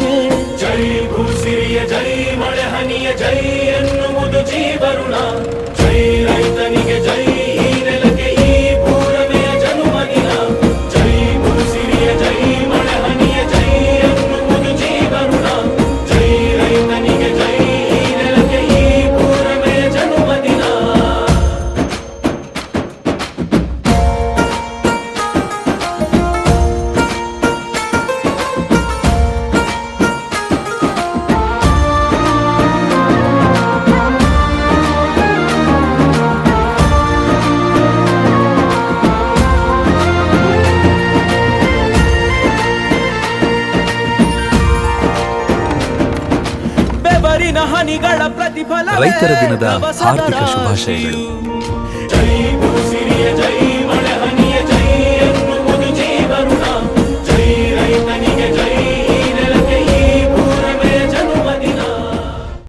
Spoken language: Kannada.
ನಮಗೆ. ಜೈ ಭೂಸಿರಿಯ ಜೈ ಮಳೆ ಹನಿಯ ಜೈ ಎನ್ನುವುದು ಜೀವರುಣ. ಜೈ ರೈತನಿಗೆ ಜೈ ಈ ನೆಲಕ್ಕೆ ಈ ಭೂರಮೆಯ ಜನುಮದಿನ. ಜೈ ಭೂಸಿರಿಯ ಜೈ ಮಳೆ ಹನಿಯ ಜೈ ಎನ್ನುವುದು ಜೀವರುಣ. ಜೈ ರೈತನಿಗೆ ಜೈ ಈ ನೆಲಕ್ಕೆ ಈ ಭೂರಮೆಯ ಜನುಮದಿನ. ಬೆವರಿನ ಹನಿಗಳ ಪ್ರತಿಫಲ ರೈತರ ದಿನದ ಹಾರ್ದಿಕ ಶುಭಾಶಯಗಳು. ಜೈ